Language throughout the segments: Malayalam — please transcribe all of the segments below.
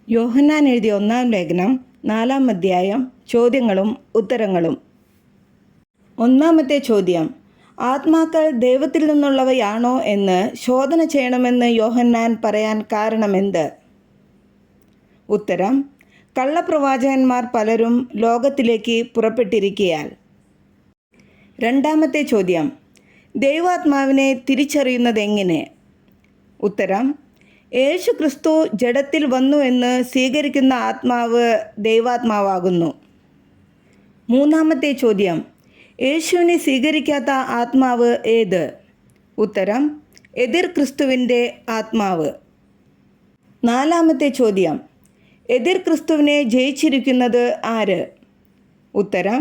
യോഹന്നാൻ എഴുതിയ 1-ാം ലേഖനം 4-ാം അധ്യായം. ചോദ്യങ്ങളും ഉത്തരങ്ങളും. 1-ാമത്തെ ചോദ്യം: ആത്മാക്കൾ ദൈവത്തിൽ നിന്നുള്ളവയാണോ എന്ന് ശോധന ചെയ്യണമെന്ന് യോഹന്നാൻ പറയാൻ കാരണമെന്ത്? ഉത്തരം: കള്ളപ്രവാചകന്മാർ പലരും ലോകത്തിലേക്ക് പുറപ്പെട്ടിരിക്കയാൽ. 2-ാമത്തെ ചോദ്യം: ദൈവാത്മാവിനെ തിരിച്ചറിയുന്നതെങ്ങനെ? ഉത്തരം: യേശു ക്രിസ്തു ജഡത്തിൽ വന്നു എന്ന് സ്വീകരിക്കുന്ന ആത്മാവ് ദൈവാത്മാവാകുന്നു. 3-ാമത്തെ ചോദ്യം: യേശുവിനെ സ്വീകരിക്കാത്ത ആത്മാവ് ഏത്? ഉത്തരം: എതിർ ക്രിസ്തുവിൻ്റെ ആത്മാവ്. 4-ാമത്തെ ചോദ്യം: എതിർ ക്രിസ്തുവിനെ ജയിച്ചിരിക്കുന്നത് ആര്? ഉത്തരം: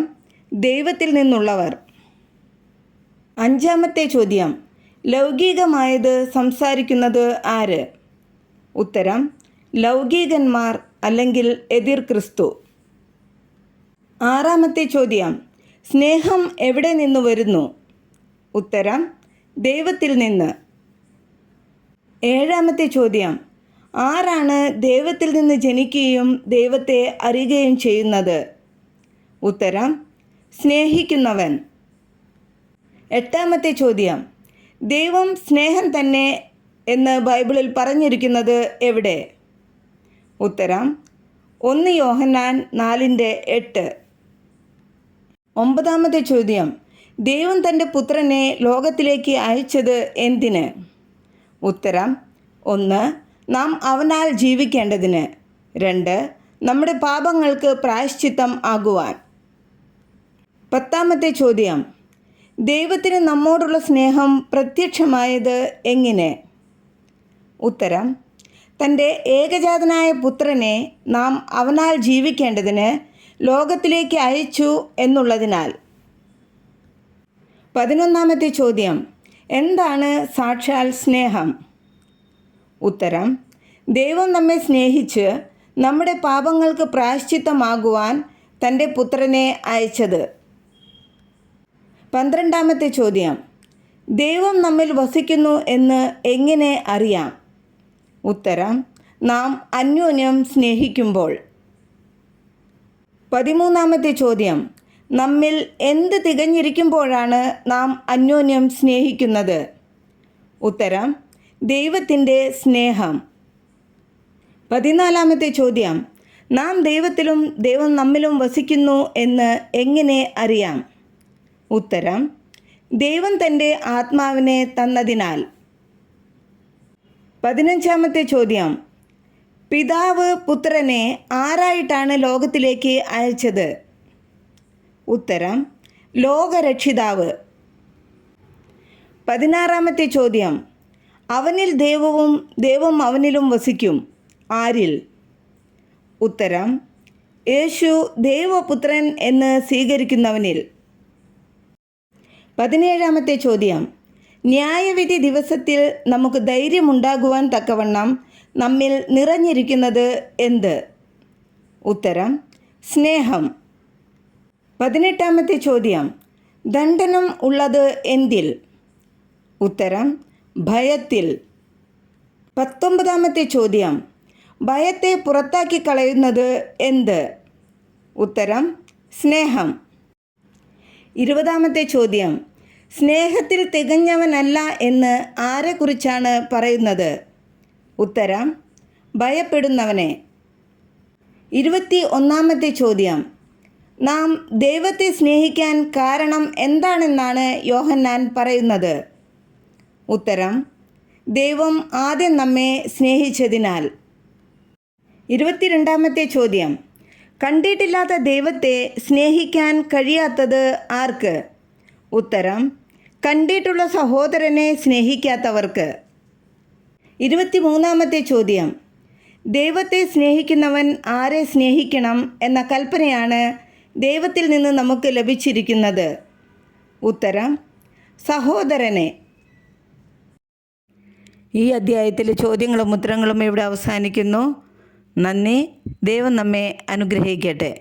ദൈവത്തിൽ നിന്നുള്ളവർ. 5-ാമത്തെ ചോദ്യം: ലൗകികമായത് സംസാരിക്കുന്നത് ആര്? ഉത്തരം: ലൗകികന്മാർ അല്ലെങ്കിൽ എതിർ ക്രിസ്തു. 6-ാമത്തെ ചോദ്യം: സ്നേഹം എവിടെ നിന്ന് വരുന്നു? ഉത്തരം: ദൈവത്തിൽ നിന്ന്. 7-ാമത്തെ ചോദ്യം: ആരാണ് ദൈവത്തിൽ നിന്ന് ജനിക്കുകയും ദൈവത്തെ അറിയുകയും ചെയ്യുന്നത്? ഉത്തരം: സ്നേഹിക്കുന്നവൻ. 8-ാമത്തെ ചോദ്യം: ദൈവം സ്നേഹം തന്നെ എന്ന് ബൈബിളിൽ പറഞ്ഞിരിക്കുന്നത് എവിടെ? ഉത്തരം: 1 യോഹന്നാൻ 4:8. 9-ാമത്തെ ചോദ്യം: ദൈവം തൻ്റെ പുത്രനെ ലോകത്തിലേക്ക് അയച്ചത് എന്തിന്? ഉത്തരം: 1 നാം അവനാൽ ജീവിക്കേണ്ടതിന്. 2 നമ്മുടെ പാപങ്ങൾക്ക് പ്രായശ്ചിത്തം ആകുവാൻ. 10-ാമത്തെ ചോദ്യം: ദൈവത്തിന് നമ്മോടുള്ള സ്നേഹം പ്രത്യക്ഷമായത് എങ്ങനെ? ഉത്തരം: തൻ്റെ ഏകജാതനായ പുത്രനെ നാം അവനാൽ ജീവിക്കേണ്ടതിന് ലോകത്തിലേക്ക് അയച്ചു എന്നുള്ളതിനാൽ. 11-ാമത്തെ ചോദ്യം: എന്താണ് സാക്ഷാൽ സ്നേഹം? ഉത്തരം: ദൈവം നമ്മെ സ്നേഹിച്ച് നമ്മുടെ പാപങ്ങൾക്ക് പ്രായശ്ചിത്തമാകുവാൻ തൻ്റെ പുത്രനെ അയച്ചത്. 12-ാമത്തെ ചോദ്യം: ദൈവം നമ്മിൽ വസിക്കുന്നു എന്ന് എങ്ങനെ അറിയാം? ഉത്തരം: നാം അന്യോന്യം സ്നേഹിക്കുമ്പോൾ. 13-ാമത്തെ ചോദ്യം: നമ്മിൽ എന്ത് തികഞ്ഞിരിക്കുമ്പോഴാണ് നാം അന്യോന്യം സ്നേഹിക്കുന്നത്? ഉത്തരം: ദൈവത്തിൻ്റെ സ്നേഹം. 14-ാമത്തെ ചോദ്യം: നാം ദൈവത്തിലും ദൈവം നമ്മിലും വസിക്കുന്നു എന്ന് എങ്ങനെ അറിയാം? ഉത്തരം: ദൈവം തൻ്റെ ആത്മാവിനെ തന്നതിനാൽ. 15-ാമത്തെ ചോദ്യം: പിതാവ് പുത്രനെ ആരായിട്ടാണ് ലോകത്തിലേക്ക് അയച്ചത്? ഉത്തരം: ലോകരക്ഷിതാവ്. 16-ാമത്തെ ചോദ്യം: അവനിൽ ദൈവവും ദൈവം അവനിലും വസിക്കും. ആരിൽ? ഉത്തരം: യേശു ദൈവപുത്രൻ എന്ന് സ്വീകരിക്കുന്നവനിൽ. 17-ാമത്തെ ചോദ്യം: ന്യായവിധി ദിവസത്തിൽ നമുക്ക് ധൈര്യമുണ്ടാകുവാൻ തക്കവണ്ണം നമ്മിൽ നിറഞ്ഞിരിക്കുന്നത് എന്ത്? ഉത്തരം: സ്നേഹം. 18-ാമത്തെ ചോദ്യം: ദണ്ഡനം ഉള്ളത് എന്തിൽ? ഉത്തരം: ഭയത്തിൽ. 19-ാമത്തെ ചോദ്യം: ഭയത്തെ പുറത്താക്കി കളയുന്നത് എന്ത്? ഉത്തരം: സ്നേഹം. 20-ാമത്തെ ചോദ്യം: സ്നേഹത്തിൽ തികഞ്ഞവനല്ല എന്ന് ആരെക്കുറിച്ചാണ് പറയുന്നത്? ഉത്തരം: ഭയപ്പെടുന്നവനെ. 21-ാമത്തെ ചോദ്യം: നാം ദൈവത്തെ സ്നേഹിക്കാൻ കാരണം എന്താണെന്നാണ് യോഹന്നാൻ പറയുന്നത്? ഉത്തരം: ദൈവം ആദ്യം നമ്മെ സ്നേഹിച്ചതിനാൽ. 22-ാമത്തെ ചോദ്യം: കണ്ടിട്ടില്ലാത്ത ദൈവത്തെ സ്നേഹിക്കാൻ കഴിയാത്തത് ആർക്ക്? ഉത്തരം: കണ്ടിട്ടുള്ള സഹോദരനെ സ്നേഹിക്കാത്തവർക്ക്. 23-ാമത്തെ ചോദ്യം: ദൈവത്തെ സ്നേഹിക്കുന്നവൻ ആരെ സ്നേഹിക്കണം എന്ന കൽപ്പനയാണ് ദൈവത്തിൽ നിന്ന് നമുക്ക് ലഭിച്ചിരിക്കുന്നത്? ഉത്തരം: സഹോദരനെ. ഈ അധ്യായത്തിലെ ചോദ്യങ്ങളും ഉത്തരങ്ങളും ഇവിടെ അവസാനിക്കുന്നു. നന്ദി. ദൈവം നമ്മെ അനുഗ്രഹിക്കട്ടെ.